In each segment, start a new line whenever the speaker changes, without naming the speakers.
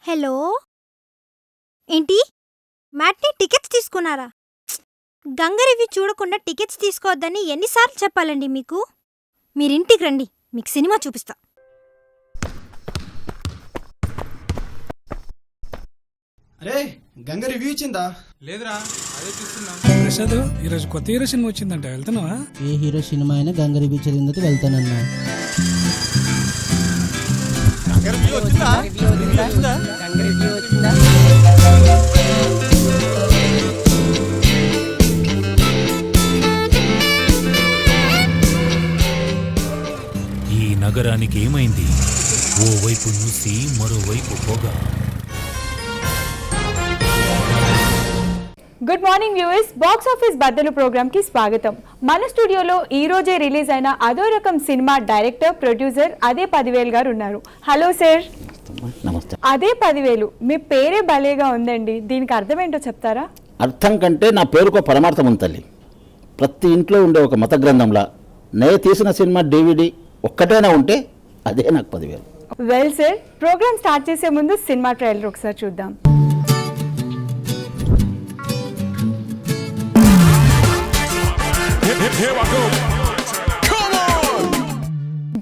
Hello, ఏంటి matinee tickets తీసుకున్నారా? Ganga review చూడకుండా టికెట్స్ తీసుకోవద్దని ఎన్నిసార్లు చెప్పాలండి మీకు? మీరింటికి రండి, మీకు సినిమా చూపిస్తా.
అరే గంగ రివ్యూ ఇచ్చిందా?
లేదురా, అదే చూస్తున్నాం.
ప్రసాద్, ఈరోజు కొత్త హీరో సినిమా వచ్చిందంట, వెళ్తున్నావా?
ఏ హీరో సినిమా అయినా గంగ రివ్యూ చదివిందైతే వెళ్తానన్నా.
ఈ నగరానికి ఏమైంది? ఓవైపు మూసి మరోవైపు పొగ.
Good morning viewers, box office బద్దలు ప్రోగ్రామ్ కి స్వాగతం. మన స్టూడియోలో ఈ రోజే రిలీజ్ అయిన అదో రకం సినిమా డైరెక్టర్, ప్రొడ్యూసర్ అదే 10,000 గారు ఉన్నారు. Hello sir.
నమస్తే.
అదే 10,000, మీ పేరే భలేగా ఉందండి, దీనికి అర్థం ఏంటో చెప్తారా?
అర్థం కంటే నా పేరుకో పరమార్థం ఉంది తల్లి. ప్రతి ఇంట్లో ఉండే ఒక మత గ్రంథంలా నేను తీసిన సినిమా DVD ఒక్కటైనా ఉంటే అదే నాకు 10,000.
వెల్ సార్, ప్రోగ్రామ్ స్టార్ట్ చేసే ముందు సినిమా ట్రైలర్ ఒకసారి చూద్దాం.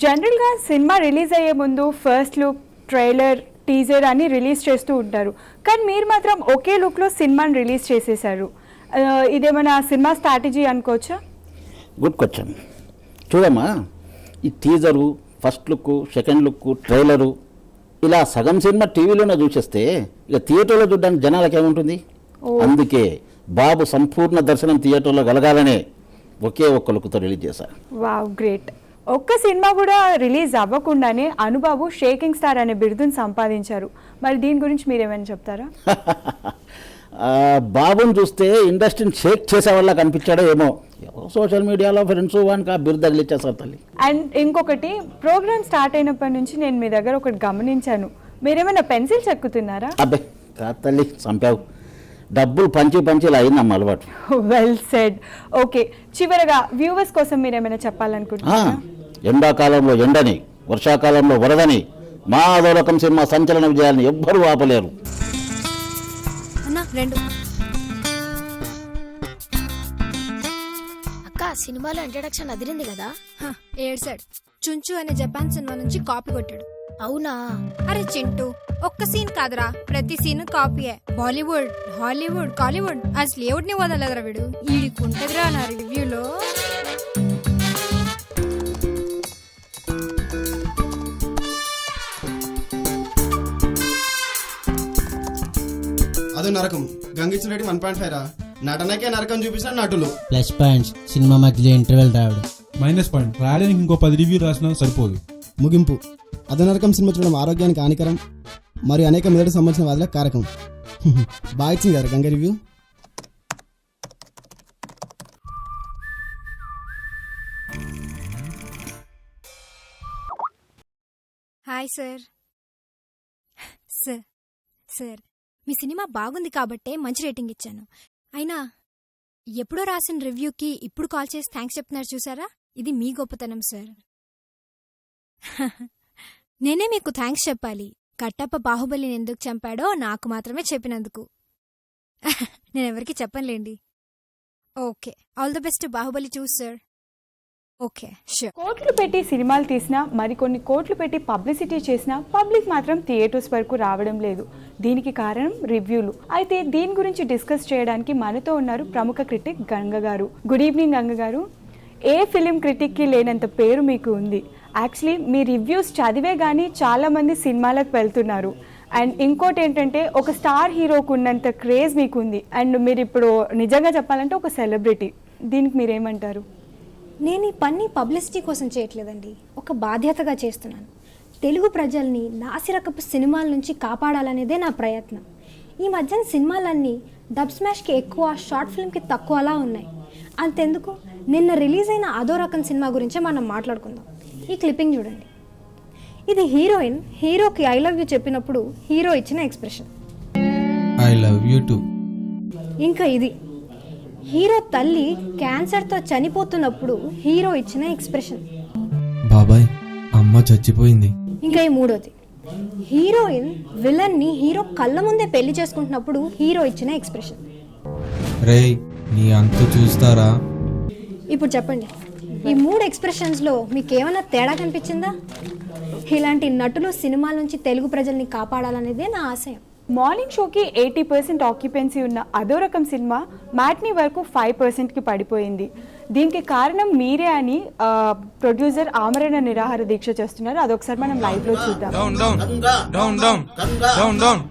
జనరల్ గా సినిమా రిలీజ్ అయ్యే ముందు ఫస్ట్ లుక్, ట్రైలర్, టీజర్ అని రిలీజ్ చేస్తూ ఉంటారు. కానీ మీరు మాత్రం ఒకే లుక్ లో సినిమాని రిలీజ్ చేసేసారు. ఇదేమైనా సినిమా స్ట్రాటజీ అనుకోవచ్చా?
Good question. చూడమ్మా, ఈ teaser, first look, second look, trailer ఇలా సగం సినిమా టీవీలోనే చూసేస్తే ఇక థియేటర్లో చూడడానికి జనాలకు ఏముంటుంది? అందుకే బాబు సంపూర్ణ దర్శనం థియేటర్లో కలగాలనే ఒకే ఒక్క లుక్తో రిలీజ్ చేశారు.
Wow, great. ఒక్క సినిమా కూడా రిలీజ్ అవ్వకుండానే అనుబాబు షేకింగ్ స్టార్ అనే బిరుదును సంపాదించారు. మరి దీని గురించి మీరేమైనా చెప్తారా?
బాబుని చూస్తే ఇండస్ట్రీని షేక్ చేసే వాళ్ళ కనిపించాడో ఏమో, సోషల్ మీడియాలో ఫ్రెండ్స్ వానికి ఆ బిరుదు తగిలిచ్చేసారు తల్లి.
అండ్ ఇంకొకటి, ప్రోగ్రామ్ స్టార్ట్ అయినప్పటి నుంచి నేను మీ దగ్గర ఒకటి గమనించాను, మీరేమైనా పెన్సిల్ చెక్కుతున్నారా?
అబ్బే కాదు తల్లి, చంపావు. డబ్బులు పంచి ఇలా అయిందమ్మ అలవాటు.
Well said. ఓకే, చివరగా వ్యూవర్స్ కోసం మీరేమైనా చెప్పాలనుకుంటున్నారా?
ఎండాకాలంలో ఎండని, వర్షాకాలంలో వరదని మా అదో రకం సినిమా సంచలన విజయాన్ని ఎవ్వరూ ఆపలేరు.
అన్నా రెండు.
అక్క, సినిమాలో ఇంట్రడక్షన్ అదిరింది కదా?
ఏడ్సాడు. చుంచు అనే జపాన్ సినిమా నుంచి కాపీ కొట్టాడు.
అవునా?
అరే చింటూ, ఒక్క సీన్ కాదురా, ప్రతి సీన్ కాపీయే. బాలీవుడ్, హాలీవుడ్, కాలీవుడ్, అసలు ఎవడిని వదలదురా వీడు. ఈడికుంటదిరా నా రివ్యూలో.
అదో నరకం. గంగ ఇచ్చిన రేటింగ్ 1.5 రా. నటనకే నరకం చూపించిన నటులు.
ప్లస్ పాయింట్స్, సినిమా మధ్యలో ఇంటర్వెల్ రావడం.
మైనస్ పాయింట్, రాయడానికి ఇంకో 10 రివ్యూ రాసినా సరిపోదు.
ముగింపు, అదో నరకం సినిమా చూడడం ఆరోగ్యానికి హానికరం మరియు అనేక మెదడు సంబంధించిన వ్యాధులకు కారకం. బాగా ఇచ్చింది కదా Ganga review.
Hi sir. Sir sir మీ సినిమా బాగుంది కాబట్టే మంచి రేటింగ్ ఇచ్చాను. అయినా ఎప్పుడో రాసిన రివ్యూకి ఇప్పుడు కాల్ చేసి థ్యాంక్స్ చెప్తున్నారు చూసారా? ఇది మీ గొప్పతనం సార్. నేనే మీకు థ్యాంక్స్ చెప్పాలి. కట్టప్ప బాహుబలిని ఎందుకు చంపాడో నాకు మాత్రమే చెప్పినందుకు. నేనెవరికి చెప్పనులేండి. Okay, all the best Baahubali 2 sir. Okay, sure.
కోట్లు పెట్టి సినిమాలు తీసినా, మరికొన్ని కోట్లు పెట్టి పబ్లిసిటీ చేసినా పబ్లిక్ మాత్రం థియేటర్స్ వరకు రావడం లేదు. దీనికి కారణం రివ్యూలు. అయితే దీని గురించి డిస్కస్ చేయడానికి మనతో ఉన్నారు ప్రముఖ క్రిటిక్ గంగ గారు. గుడ్ ఈవినింగ్ గంగ గారు. ఏ ఫిలిం క్రిటిక్కి లేనంత పేరు మీకు ఉంది. యాక్చువల్లీ మీ రివ్యూస్ చదివే కానీ చాలామంది సినిమాలకు వెళ్తున్నారు. అండ్ ఇంకోటి ఏంటంటే, ఒక స్టార్ హీరోకు ఉన్నంత క్రేజ్ మీకు ఉంది. అండ్ మీరు ఇప్పుడు నిజంగా చెప్పాలంటే ఒక సెలబ్రిటీ. దీనికి మీరేమంటారు?
నేను ఈ పని పబ్లిసిటీ కోసం చేయట్లేదండి, ఒక బాధ్యతగా చేస్తున్నాను. తెలుగు ప్రజల్ని నాసిరకపు సినిమాల నుంచి కాపాడాలనేదే నా ప్రయత్నం. ఈ మధ్యన సినిమాలన్నీ డబ్ స్మాష్కి ఎక్కువ, షార్ట్ ఫిల్మ్కి తక్కువలా ఉన్నాయి. అంతెందుకు, నిన్న రిలీజ్ అయిన అదో రకం సినిమా గురించే మనం మాట్లాడుకుందాం. ఈ క్లిప్పింగ్ చూడండి. ఇది హీరోయిన్ హీరోకి ఐ లవ్ యూ చెప్పినప్పుడు హీరో ఇచ్చిన expression.
I love you to.
ఇంకా ఇది హీరో తల్లి క్యాన్సర్తో చనిపోతున్నప్పుడు హీరో ఇచ్చిన ఎక్స్ప్రెషన్.
బాబాయ్, అమ్మ చచ్చిపోయింది.
ఇంకా ఈ మూడోది, హీరోయిన్ విలన్ని హీరో కళ్ళ ముందే పెళ్లి చేసుకుంటున్నప్పుడు హీరో ఇచ్చిన ఎక్స్ప్రెషన్.
రేయ్ నీ అంతు చూస్తారా?
ఇప్పుడు చెప్పండి, ఈ 3 ఎక్స్ప్రెషన్స్లో మీకు ఏమైనా తేడా కనిపించిందా? ఇలాంటి నటులు సినిమాల నుంచి తెలుగు ప్రజల్ని కాపాడాలనేదే నా ఆశయం.
మార్నింగ్ షోకి 80% ఆక్యుపెన్సీ ఉన్న అదో రకం సినిమా మ్యాట్నీ వరకు 5%కి పడిపోయింది. దీనికి కారణం మీరే అని ప్రొడ్యూసర్ ఆమరణ నిరాహార దీక్ష చేస్తున్నారు. అదొకసారి మనం లైవ్ లో చూద్దాం.
Down down down down down down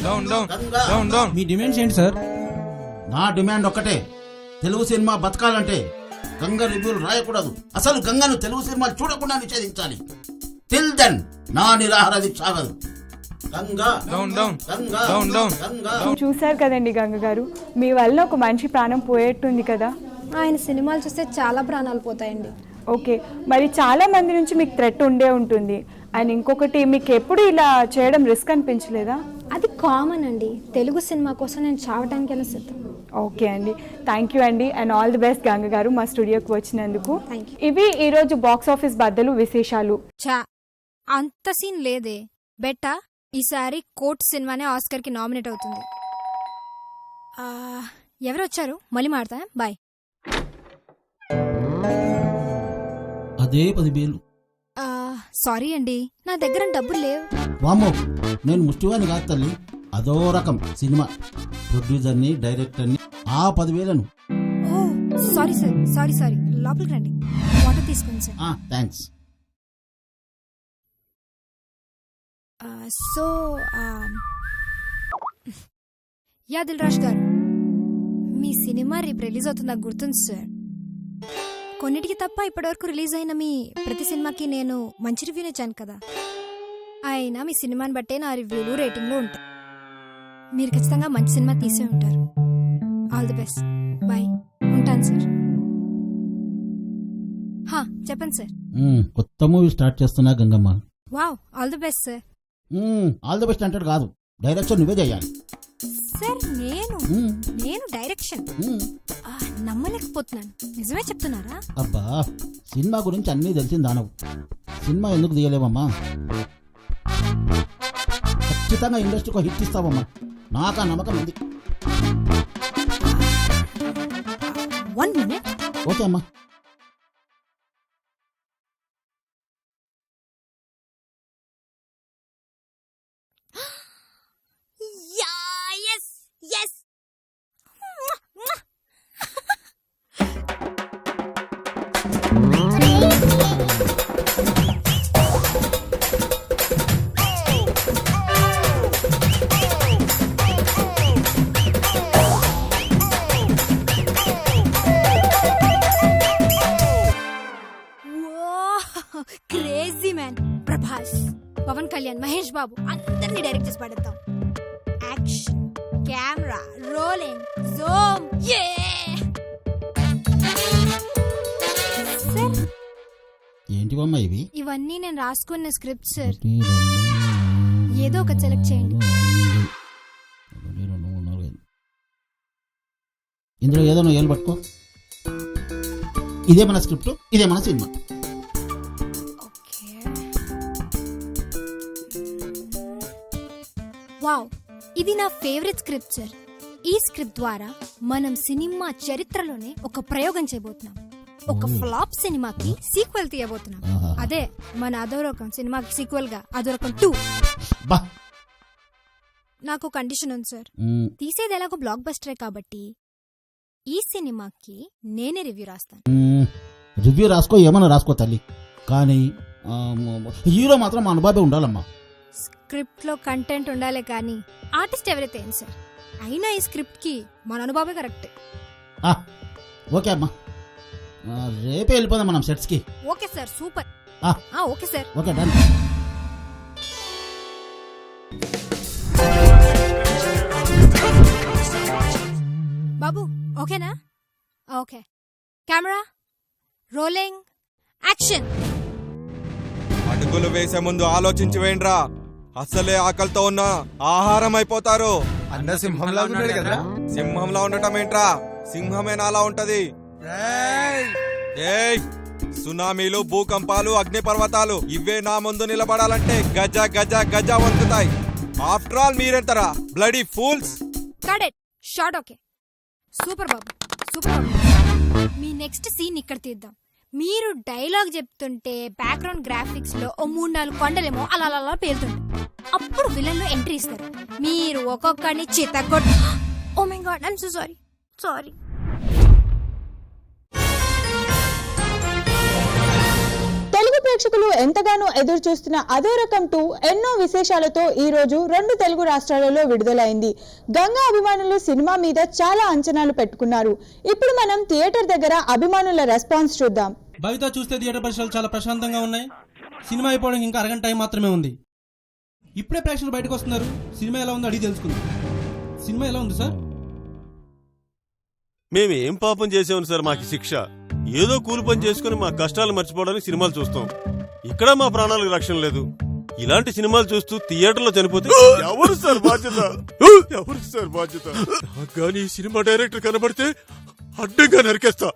down down down down.
మీ డిమాండ్స్ ఏంటి సార్?
నా డిమాండ్ ఒక్కటే, తెలుగు సినిమా బతకాలంటే గంగ రివ్యూలు రాయకూడదు. అసలు గంగను తెలుగు సినిమాలు చూడకుండా నిషేధించాలి. టిల్ దెన్ నా నిరాహార దీక్ష ఆగదు. Ganga
down down down down.
చూశారు కదండి గంగ గారు, మీ వల్ల ఒక మనిషి ప్రాణం పోయేట్టుంది కదా.
ఆయన సినిమాలు చూస్తే చాలా ప్రాణాలు పోతాయండి.
ఓకే, మరి చాలా మంది నుంచి మీకు థ్రెట్ ఉండే ఉంటుంది. అండ్ ఇంకొకటి, మీకు ఎప్పుడు ఇలా చేయడం రిస్క్ అనిపించలేదా?
అది కామన్ అండి. తెలుగు సినిమా కోసం నేను చావటానికైనా సిద్ధం.
ఓకే అండి, థ్యాంక్ యూ అండి. And all the best Ganga గారు మా స్టూడియోకి వచ్చినందుకు.
Thank you.
ఇవి ఈరోజు బాక్స్ ఆఫీస్ బద్దలు విశేషాలు.
చా అంత సీన్ లేదే బెట్టా. ఈసారి కోర్ట్ సినిమానే ఆస్కర్కి నామినేట్ అవుతుంది. ఎవరు వచ్చారు? మళ్ళీ మాడతా. బాయ్.
అదే 10,000.
సారీ అండి, నా దగ్గర డబ్బులు లేవు.
వామో, నేను ముష్టివాణి కాదు తల్లి. అదో రకం సినిమా ప్రొడ్యూసర్ని, డైరెక్టర్ని, ఆ 10,000.
Oh sorry sir, sorry sorry. లోపలికి రండి, వాటర్ తీసుకోండి sir.
Thanks.
So yeah Dil Raju గారు, మీ సినిమా రేపు రిలీజ్ అవుతుందా గుర్తుంది సార్. కొన్నిటికి తప్ప ఇప్పటివరకు రిలీజ్ అయిన మీ ప్రతి సినిమాకి నేను మంచి రివ్యూని ఇచ్చాను కదా. అయినా మీ సినిమాని బట్టే నా రివ్యూలు రేటింగ్లు ఉంటాయి. మీరు ఖచ్చితంగా మంచి సినిమా తీసే ఉంటారు. All the best. బాయ్. ఉంటాను సార్. చెప్పండి సార్.
కొత్త మూవీ స్టార్ట్ చేస్తున్నా Gangamma.
Wow, all the best sir.
All the best అంటాడు కాదు, డైరెక్షన్ నువ్వే చేయాలి
సార్. నేను డైరెక్షన్ నమ్మలేకపోతున్నాను. నిజమే చెప్తున్నారా?
అబ్బా, సినిమా గురించి అన్నీ తెలిసింది దానవు. సినిమా ఎందుకు తీయలేవమ్మా? ఖచ్చితంగా ఇండస్ట్రీకి హిట్ ఇస్తావమ్మా, నాకు ఆ నమ్మకం ఉంది.
1 minute.
ఓకే అమ్మా.
Crazy man. ప్రభాస్, పవన్ కళ్యాణ్, మహేష్ బాబు అందరినీ డైరెక్ట్ చేసి పడేద్దాం. Action, camera, rolling, zoom. Sir,
ఏంటివమ్మా ఇవి?
ఇవన్నీ నేను రాసుకున్న స్క్రిప్ట్ సార్. ఏదో ఒక సెలెక్ట్ చేయండి.
ఇందులో ఏదో నువ్వు ఏళ్ళు పట్టుకో. ఇదే మన స్క్రిప్ట్, ఇదే మన సినిమా.
వావ్, ఇది నా ఫేవరెట్ స్క్రిప్ట్ సార్. ఈ స్క్రిప్ట్ ద్వారా మనం సినిమా చరిత్రలోనే ఒక ప్రయోగం చేయబోతున్నాం. ఒక ఫ్లాప్ సినిమాకి సీక్వెల్ తీయబోతున్నాం. అదే మన అదోరకం సినిమాకి సీక్వెల్ గా అదోరకం 2. నాకు కండిషన్ ఉంది సార్. తీసేది ఎలాగో బ్లాక్ బస్టరే కాబట్టి ఈ సినిమాకి నేనే రివ్యూ రాస్తాను.
రివ్యూ రాసుకో, ఏమన్నా రాసుకో తల్లి, కానీ హీరో మాత్రం మా అనుభవే ఉండాలమ్మా.
స్క్రిప్ట్ లో కంటెంట్ ఉండాలి కానీ ఆర్టిస్ట్ ఎవరైతే ఏం సార్. అయినా ఈ స్క్రిప్ట్ కి మన అనుభవే కరెక్ట్.
ఓకే అమ్మా, రేపే వెళ్ళిపోదాం మనం సెట్స్ కి.
Okay sir, super. Okay sir.
Okay, done.
బాబు ఓకేనా? ఓకే. Camera rolling, action.
అడుగులు వేసే ముందు ఆలోచించి వేయండిరా. అసలే ఆకలితో ఉన్న ఆహారం అయిపోతారు.
అన్న సింహంలా ఉన్నాడు కదా.
సింహంలా ఉండటం ఏంట్రా? సింహమేనా అలా ఉంటది? ఏయ్, సునామీలు, భూకంపాలు, అగ్నిపర్వతాలు ఇవే నా ముందు నిలబడాలంటే గజ గజ గజ వణుకుతాయి. ఆఫ్టర్ ఆల్ మీరెంతరా bloody fools.
Cut it short. Okay, super బాబు, సూపర్ బాబు. మీ నెక్స్ట్ సీన్ ఇక్కడ తీద్దాం. మీరు డైలాగ్ చెప్తుంటే బ్యాక్గ్రౌండ్ గ్రాఫిక్స్ లో ఓ 3-4 కొండలేమో అలా అలా పేలుతుంటాయి. అప్పుడు విలన్లు ఎంట్రీ ఇస్తారు. మీరు ఒక్కొక్కడిని చితగొట్. Oh my God, I'm so sorry.
Telugu ప్రేక్షకులు ఎంతగానో ఎదురు చూస్తున్న అదో రకం 2 ఎన్నో విశేషాలతో ఈ రోజు 2 తెలుగు రాష్ట్రాలలో విడుదలైంది. గంగా అభిమానులు సినిమా మీద చాలా అంచనాలు పెట్టుకున్నారు. ఇప్పుడు మనం థియేటర్ దగ్గర అభిమానుల రెస్పాన్స్ చూద్దాం.
బయట చూస్తే థియేటర్ పరిసరాలు చాలా ప్రశాంతంగా ఉన్నాయి. సినిమా అయిపోవడానికి ఇంకా అరగంట టైం మాత్రమే ఉంది. ఇప్పుడే ప్రేక్షకులు బయటకు వస్తున్నారు. సినిమా ఎలా ఉందో అడిగి తెలుసుకుందాం. సినిమా ఎలా ఉంది సార్?
మేము ఏం పాపం చేసాము సార్? మాకు శిక్ష ఏదో కూలి పని చేసుకుని మా కష్టాలు మర్చిపోవడానికి సినిమాలు చూస్తాం. ఇక్కడ మా ప్రాణాలకు రక్షణ లేదు. ఇలాంటి సినిమాలు చూస్తూ థియేటర్లో చనిపోతే ఎవరు సార్ బాధ్యత? కానీ ఈ సినిమా డైరెక్టర్ కనబడితే అడ్డంగా నరికేస్తా.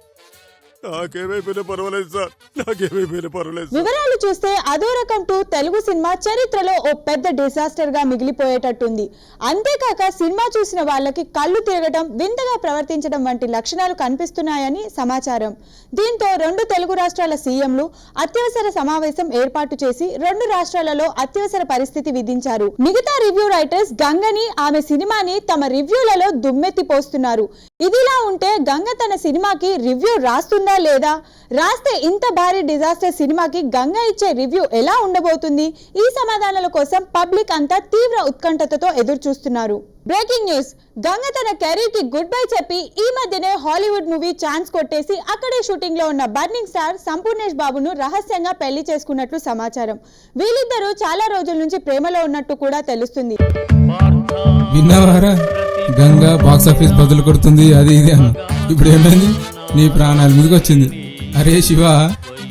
నాకేమైపోయినా పర్వాలేదు సార్, నాకేమైపోయినా పర్వాలేదు.
వివరాలు చూస్తే అదో రకం 2 తెలుగు సినిమా చరిత్రలో ఓ పెద్ద డిజాస్టర్ గా మిగిలిపోయేటట్టుంది. అంతేకాక సినిమా చూసిన వాళ్ళకి కళ్ళు తిరగటం, వింతగా ప్రవర్తించడం వంటి లక్షణాలు కనిపిస్తున్నాయని సమాచారం. దీంతో 2 తెలుగు రాష్ట్రాల సీఎంలు అత్యవసర సమావేశం ఏర్పాటు చేసి 2 రాష్ట్రాలలో అత్యవసర పరిస్థితి విధించారు. మిగతా రివ్యూ రైటర్స్ గంగని, ఆమె సినిమాని తమ రివ్యూలలో దుమ్మెత్తిపోస్తున్నారు. ఇదిలా ఉంటే గంగ తన సినిమాకి రివ్యూ రాస్తుందా లేదా? రాస్తే ఇంత భారీ డిజాస్టర్ సినిమాకి గంగ ఇచ్చే రివ్యూ ఎలా ఉండబోతుంది? ఈ సమాధానాల కోసం పబ్లిక్ అంతా తీవ్ర ఉత్కంఠతతో ఎదురు చూస్తున్నారు. బ్రేకింగ్ న్యూస్, గంగ తన కెరీర్ కి గుడ్ బై చెప్పి ఈ మధ్యనే హాలీవుడ్ మూవీ ఛాన్స్ కొట్టేసి అక్కడే షూటింగ్ లో ఉన్న బర్నింగ్ స్టార్ సంపూర్ణేష్ బాబును రహస్యంగా పెళ్లి చేసుకున్నట్లు సమాచారం. వీళ్ళిద్దరూ చాలా రోజుల నుంచి ప్రేమలో ఉన్నట్టు కూడా తెలుస్తుంది.
విన్నావారా? గంగా బాక్స్ ఆఫీస్ బదులు కొడుతుంది అది ఇది అని. ఇప్పుడు ఏమైంది? నీ ప్రాణాల మీదకి వచ్చింది. అరే శివ,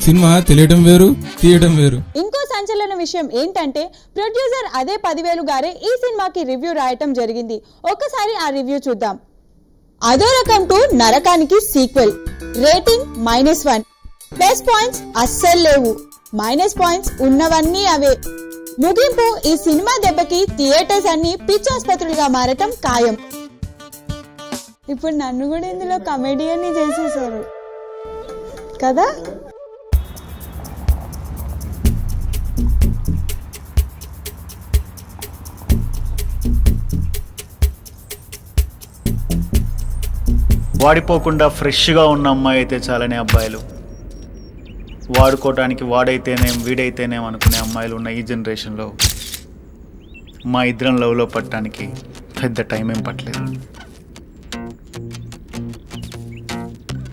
సినిమా తెలియటం వేరు, తీయటం వేరు.
ఇంకో సంచలన విషయం ఏంటంటే ప్రొడ్యూసర్ అదే 10,000 గారే ఈ సినిమాకి రివ్యూ రాయటం జరిగింది. ఒక్కసారి ఆ రివ్యూ చూద్దాం. అదో రకం 2 నరకానికి సీక్వెల్. రేటింగ్ -1. ప్లస్ పాయింట్స్ అస్సలు లేవు, మైనస్ పాయింట్స్ ఉన్నవన్నీ అవే. ముగింపు, ఈ సినిమా దెబ్బకి థియేటర్స్ అన్ని పిచ్చాసుపత్రులుగా మారటం ఖాయం. ఇప్పుడు నన్ను కూడా ఇందులో కమెడియన్ చేసేసారు కదా.
వాడిపోకుండా ఫ్రెష్గా ఉన్న అమ్మాయి అయితే చాలని అబ్బాయిలు, వాడుకోవటానికి వాడైతేనేం వీడైతేనేం అనుకునే అమ్మాయిలు ఉన్న ఈ జనరేషన్లో మా ఇద్దరం లవ్లో పట్టడానికి పెద్ద టైం ఏం పట్టలేదు.